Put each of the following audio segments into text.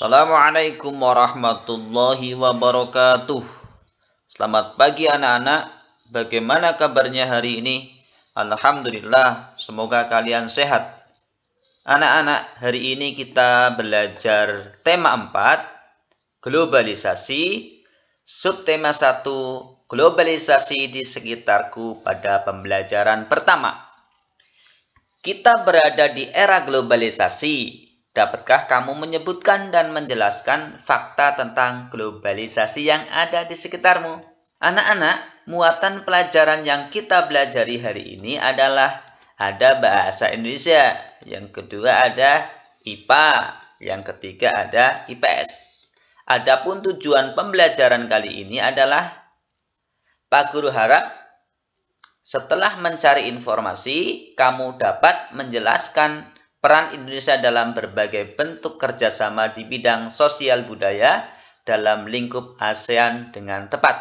Assalamualaikum warahmatullahi wabarakatuh. Selamat pagi anak-anak. Bagaimana kabarnya hari ini? Alhamdulillah, semoga kalian sehat. Anak-anak, hari ini kita belajar tema 4, globalisasi, subtema 1, globalisasi di sekitarku pada pembelajaran pertama. Kita berada di era globalisasi. Dapatkah kamu menyebutkan dan menjelaskan fakta tentang globalisasi yang ada di sekitarmu? Anak-anak, muatan pelajaran yang kita pelajari hari ini adalah ada bahasa Indonesia, yang kedua ada IPA, yang ketiga ada IPS. Adapun tujuan pembelajaran kali ini adalah Pak Guru harap setelah mencari informasi, kamu dapat menjelaskan peran Indonesia dalam berbagai bentuk kerjasama di bidang sosial budaya dalam lingkup ASEAN dengan tepat.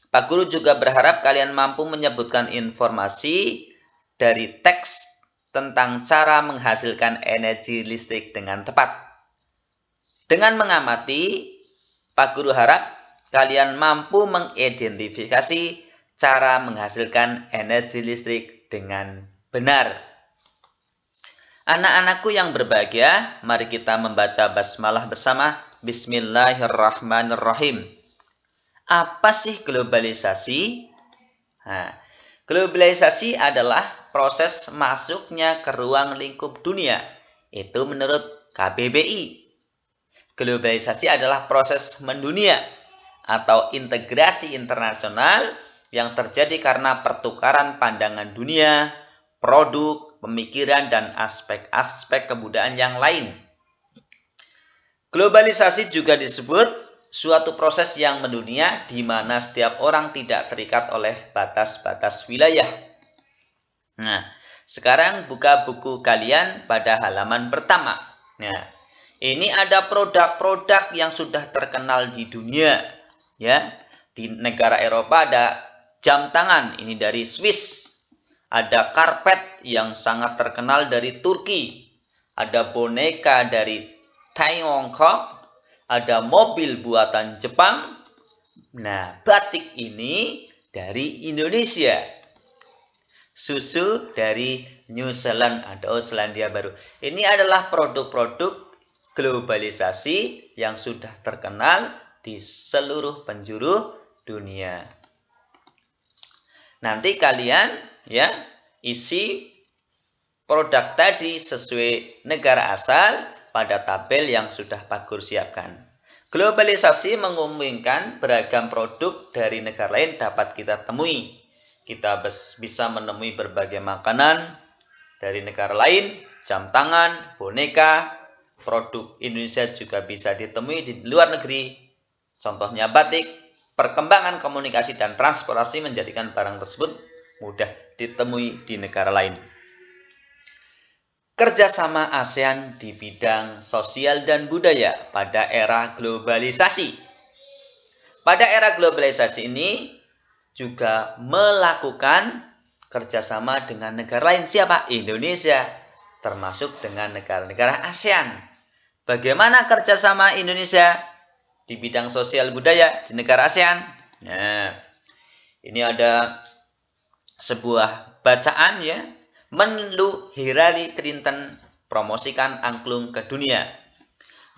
Pak Guru juga berharap kalian mampu menyebutkan informasi dari teks tentang cara menghasilkan energi listrik dengan tepat. Dengan mengamati, Pak Guru harap kalian mampu mengidentifikasi cara menghasilkan energi listrik dengan benar. Anak-anakku yang berbahagia, mari kita membaca basmalah bersama. Bismillahirrahmanirrahim. Apa sih globalisasi? Globalisasi adalah proses masuknya ke ruang lingkup dunia. Itu menurut KBBI. Globalisasi adalah proses mendunia atau integrasi internasional yang terjadi karena pertukaran pandangan dunia, produk, pemikiran, dan aspek-aspek kebudayaan yang lain. Globalisasi juga disebut suatu proses yang mendunia di mana setiap orang tidak terikat oleh batas-batas wilayah. Nah, sekarang buka buku kalian pada halaman pertama. Nah, ini ada produk-produk yang sudah terkenal di dunia. Ya, di negara Eropa ada jam tangan, ini dari Swiss. Ada karpet yang sangat terkenal dari Turki. Ada boneka dari Tiongkok. Ada mobil buatan Jepang. Nah, batik ini dari Indonesia. Susu dari New Zealand atau Selandia Baru. Ini adalah produk-produk globalisasi yang sudah terkenal di seluruh penjuru dunia. Nanti kalian isi produk tadi sesuai negara asal pada tabel yang sudah Pak Guru siapkan. Globalisasi mengumumkan beragam produk dari negara lain dapat kita temui. Kita bisa menemui berbagai makanan dari negara lain, jam tangan, boneka, produk Indonesia juga bisa ditemui di luar negeri. Contohnya batik. Perkembangan komunikasi dan transportasi menjadikan barang tersebut mudah ditemui di negara lain. Kerjasama ASEAN di bidang sosial dan budaya pada era globalisasi. Pada era globalisasi ini juga melakukan kerjasama dengan negara lain. Siapa? Indonesia, termasuk dengan negara-negara ASEAN. Bagaimana kerjasama Indonesia di bidang sosial budaya di negara ASEAN? Nah, ini ada sebuah bacaan ya. Menlu Hillary Clinton promosikan angklung ke dunia.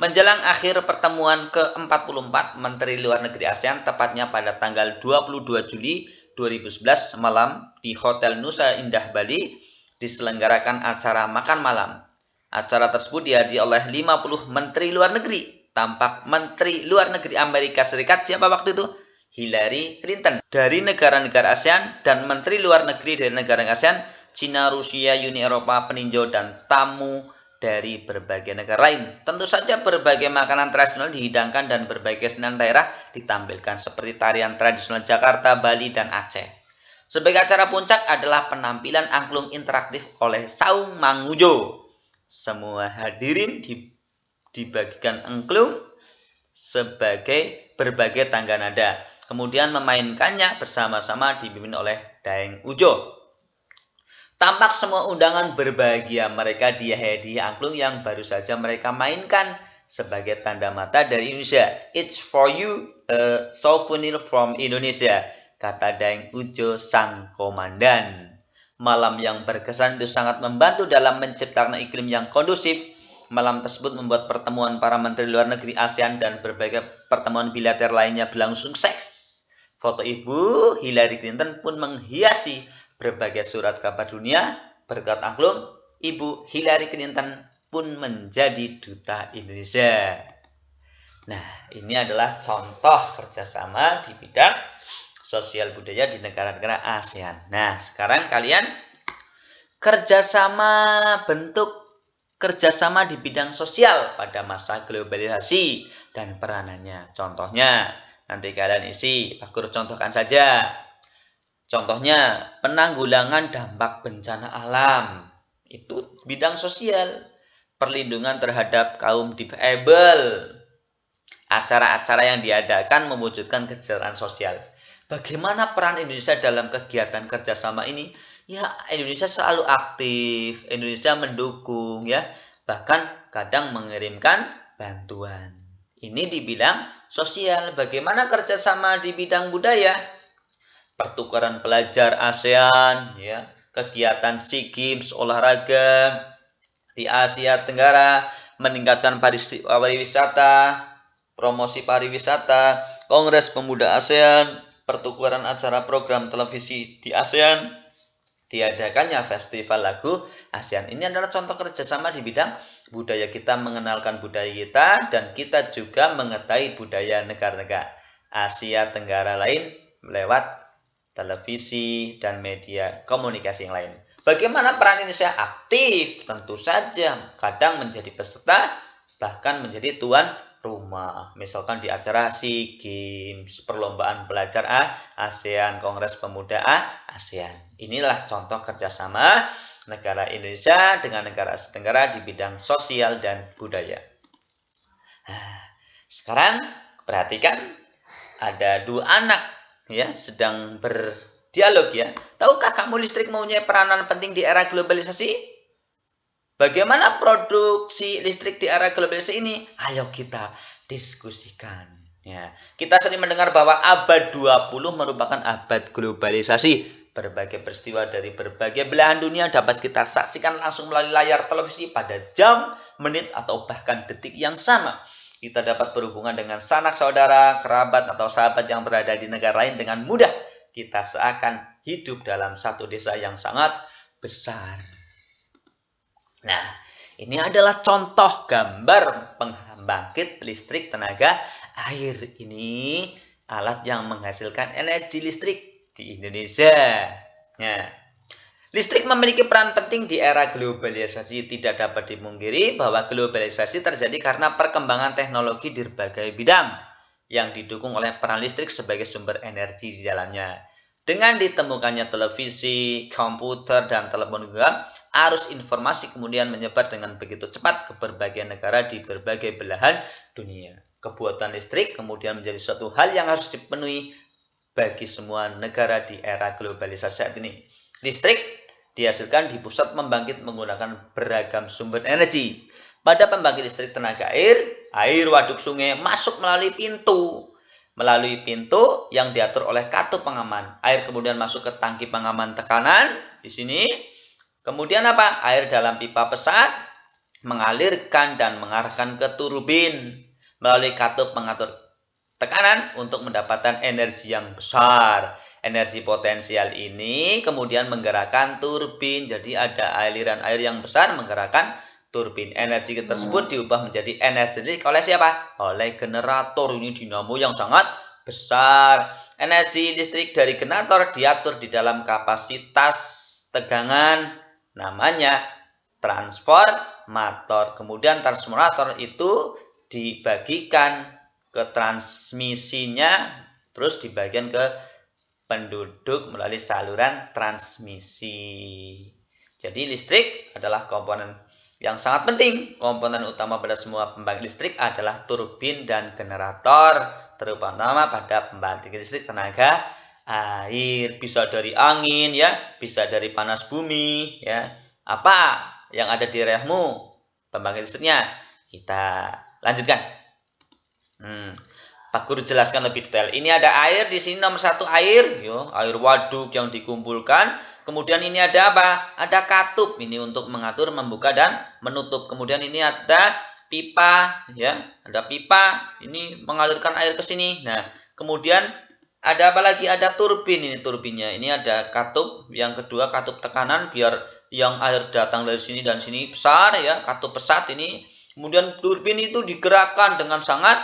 Menjelang akhir pertemuan ke-44 Menteri Luar Negeri ASEAN tepatnya pada tanggal 22 Juli 2011 malam di Hotel Nusa Indah Bali diselenggarakan acara makan malam. Acara tersebut dihadiri oleh 50 Menteri Luar Negeri. Tampak Menteri Luar Negeri Amerika Serikat siapa waktu itu? Hillary Clinton. Dari negara-negara ASEAN dan Menteri Luar Negeri dari negara ASEAN, Cina, Rusia, Uni Eropa, peninjau, dan tamu dari berbagai negara lain. Tentu saja berbagai makanan tradisional dihidangkan dan berbagai seniman daerah ditampilkan seperti tarian tradisional Jakarta, Bali, dan Aceh. Sebagai acara puncak adalah penampilan angklung interaktif oleh Saung Mangujo. Semua hadirin dibagikan angklung sebagai berbagai tangga nada. Kemudian memainkannya bersama-sama dipimpin oleh Daeng Ujo. Tampak semua undangan berbahagia mereka dihadiahi angklung yang baru saja mereka mainkan sebagai tanda mata dari Indonesia. It's for you, a souvenir from Indonesia, kata Daeng Ujo sang komandan. Malam yang berkesan itu sangat membantu dalam menciptakan iklim yang kondusif. Malam tersebut membuat pertemuan para menteri luar negeri ASEAN dan berbagai pertemuan bilateral lainnya berlangsung sukses. Foto Ibu Hillary Clinton pun menghiasi berbagai surat kabar dunia. Berkat angklung, Ibu Hillary Clinton pun menjadi duta Indonesia. Nah, ini adalah contoh kerjasama di bidang sosial budaya di negara-negara ASEAN. Nah, sekarang kalian bentuk kerjasama di bidang sosial pada masa globalisasi dan peranannya. Contohnya, nanti kalian isi, aku contohkan saja. Contohnya, penanggulangan dampak bencana alam. Itu bidang sosial. Perlindungan terhadap kaum difabel. Acara-acara yang diadakan mewujudkan kesejahteraan sosial. Bagaimana peran Indonesia dalam kegiatan kerjasama ini? Ya, Indonesia selalu aktif, Indonesia mendukung ya, bahkan kadang mengirimkan bantuan. Ini dibilang sosial. Bagaimana kerjasama di bidang budaya? Pertukaran pelajar ASEAN, ya, kegiatan SEA Games, olahraga di Asia Tenggara, meningkatkan pariwisata, promosi pariwisata, Kongres Pemuda ASEAN, pertukaran acara program televisi di ASEAN, diadakannya festival lagu ASEAN. Ini adalah contoh kerjasama di bidang budaya. Kita mengenalkan budaya kita dan kita juga mengetahui budaya negara-negara Asia Tenggara lain lewat televisi dan media komunikasi yang lain. Bagaimana peran Indonesia? Aktif, tentu saja. Kadang menjadi peserta, bahkan menjadi tuan rumah. Misalkan di acara SEA Games, perlombaan belajar ASEAN, Kongres Pemuda ASEAN. Inilah contoh kerjasama negara Indonesia dengan negara Asia Tenggara di bidang sosial dan budaya. Nah, sekarang perhatikan ada dua anak ya sedang berdialog ya. Tahukah kamu listrik mempunyai peranan penting di era globalisasi? Bagaimana produksi listrik di era globalisasi ini? Ayo kita diskusikan. Ya, kita sering mendengar bahwa abad 20 merupakan abad globalisasi. Berbagai peristiwa dari berbagai belahan dunia dapat kita saksikan langsung melalui layar televisi pada jam, menit, atau bahkan detik yang sama. Kita dapat berhubungan dengan sanak saudara, kerabat, atau sahabat yang berada di negara lain dengan mudah. Kita seakan hidup dalam satu desa yang sangat besar. Nah, ini adalah contoh gambar pembangkit listrik tenaga air. Ini alat yang menghasilkan energi listrik di Indonesia. Nah, listrik memiliki peran penting di era globalisasi. Tidak dapat dimungkiri bahwa globalisasi terjadi karena perkembangan teknologi di berbagai bidang yang didukung oleh peran listrik sebagai sumber energi di dalamnya. Dengan ditemukannya televisi, komputer, dan telepon genggam, arus informasi kemudian menyebar dengan begitu cepat ke berbagai negara di berbagai belahan dunia. Kebutuhan listrik kemudian menjadi suatu hal yang harus dipenuhi bagi semua negara di era globalisasi saat ini. Listrik dihasilkan di pusat pembangkit menggunakan beragam sumber energi. Pada pembangkit listrik tenaga air waduk sungai masuk melalui pintu. Melalui pintu yang diatur oleh katup pengaman. Air kemudian masuk ke tangki pengaman tekanan di sini. Kemudian apa? Air dalam pipa pesat mengalirkan dan mengarahkan ke turbin melalui katup pengatur tekanan untuk mendapatkan energi yang besar. Energi potensial ini kemudian menggerakkan turbin. Jadi ada aliran air yang besar menggerakkan turbin. Energi tersebut diubah menjadi energi listrik oleh siapa? Oleh generator. Ini dinamo yang sangat besar. Energi listrik dari generator diatur di dalam kapasitas tegangan, namanya transformator. Kemudian transformator itu dibagikan ke transmisinya, terus dibagikan ke penduduk melalui saluran transmisi. Jadi listrik adalah komponen yang sangat penting. Komponen utama pada semua pembangkit listrik adalah turbin dan generator, terutama pada pembangkit listrik tenaga air. Bisa dari angin ya, bisa dari panas bumi ya. Apa yang ada di daerahmu pembangkit listriknya? Kita Lanjutkan. Pak Guru jelaskan lebih detail. Ini ada air di sini, nomor 1 air, air waduk yang dikumpulkan. Kemudian ini ada apa? Ada katup ini untuk mengatur, membuka dan menutup. Kemudian ini ada pipa, ya, ada pipa ini mengalirkan air ke sini. Nah, kemudian ada apa lagi? Ada turbin, ini turbinnya. Ini ada katup, yang kedua katup tekanan biar yang air datang dari sini dan sini besar, ya, katup pesat ini. Kemudian turbin itu digerakkan dengan sangat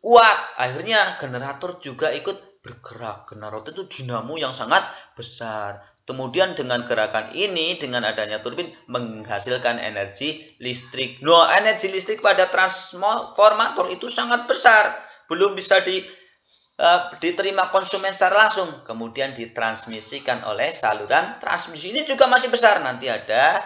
kuat, akhirnya generator juga ikut bergerak. Generator itu dinamo yang sangat besar. Kemudian dengan gerakan ini, dengan adanya turbin, menghasilkan energi listrik. Nah, energi listrik pada transformator itu sangat besar, belum bisa diterima konsumen secara langsung. Kemudian ditransmisikan oleh saluran transmisi. Ini juga masih besar. Nanti ada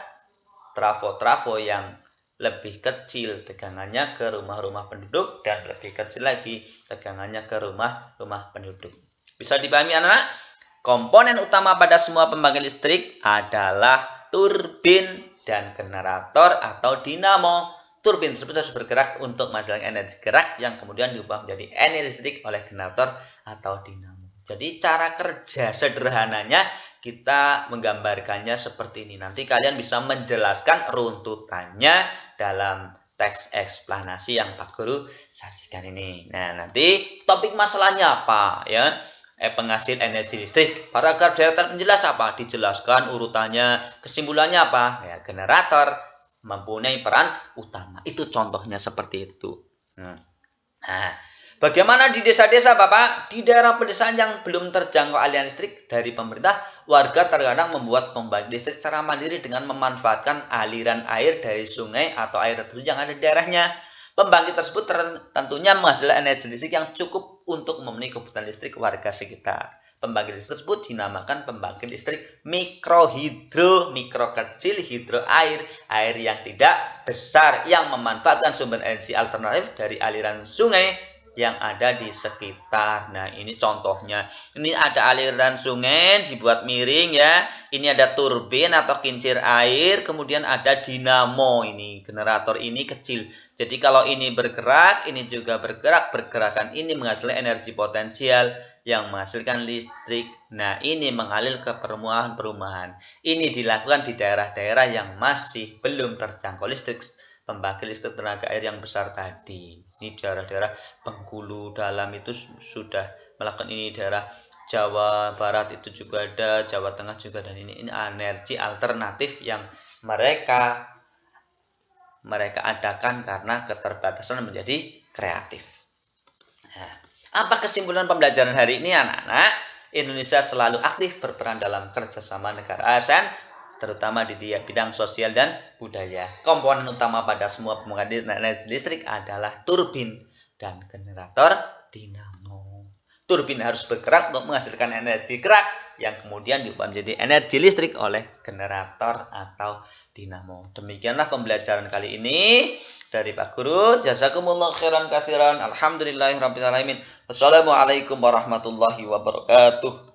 trafo-trafo yang lebih kecil tegangannya ke rumah-rumah penduduk, dan lebih kecil lagi tegangannya ke rumah-rumah penduduk. Bisa dipahami anak-anak? Komponen utama pada semua pembangkit listrik adalah turbin dan generator atau dinamo. Turbin tersebut harus bergerak untuk menghasilkan energi gerak yang kemudian diubah menjadi energi listrik oleh generator atau dinamo. Jadi cara kerja sederhananya kita menggambarkannya seperti ini. Nanti kalian bisa menjelaskan runtutannya dalam teks eksplanasi yang Pak Guru sajikan ini. Nah, nanti topik masalahnya apa, ya? Penghasil energi listrik. Paragraf deretan penjelas apa? Dijelaskan urutannya, kesimpulannya apa? Ya, generator mempunyai peran utama. Itu contohnya seperti itu. Nah, bagaimana di desa-desa, Bapak? Di daerah pedesaan yang belum terjangkau aliran listrik dari pemerintah, warga terkadang membuat pembangkit listrik secara mandiri dengan memanfaatkan aliran air dari sungai atau air terjun yang ada di daerahnya. Pembangkit tersebut tentunya menghasilkan energi listrik yang cukup untuk memenuhi kebutuhan listrik warga sekitar. Pembangkit listrik tersebut dinamakan pembangkit listrik mikrohidro, mikro kecil, hidro air yang tidak besar, yang memanfaatkan sumber energi alternatif dari aliran sungai yang ada di sekitar. Nah, ini contohnya. Ini ada aliran sungai dibuat miring, ya. Ini ada turbin atau kincir air, kemudian ada dinamo, ini generator ini kecil. Jadi kalau ini bergerak, ini juga bergerak. Pergerakan ini menghasilkan energi potensial yang menghasilkan listrik. Nah, ini mengalir ke perumahan-perumahan. Ini dilakukan di daerah-daerah yang masih belum terjangkau listrik, pembangkit listrik tenaga air yang besar tadi. Ini daerah-daerah Bengkulu dalam itu sudah melakukan ini, daerah Jawa Barat itu juga ada, Jawa Tengah juga, dan ini energi alternatif yang mereka adakan karena keterbatasan menjadi kreatif. Nah, apa kesimpulan pembelajaran hari ini, anak-anak? Indonesia selalu aktif berperan dalam kerjasama negara ASEAN, terutama di bidang sosial dan budaya. Komponen utama pada semua pembangkit energi listrik adalah turbin dan generator dinamo. Turbin harus bergerak untuk menghasilkan energi gerak yang kemudian diubah menjadi energi listrik oleh generator atau dinamo. Demikianlah pembelajaran kali ini dari Pak Guru. Jazakumullah khairan katsiran. Alhamdulillahirabbil alamin. Wassalamualaikum warahmatullahi wabarakatuh.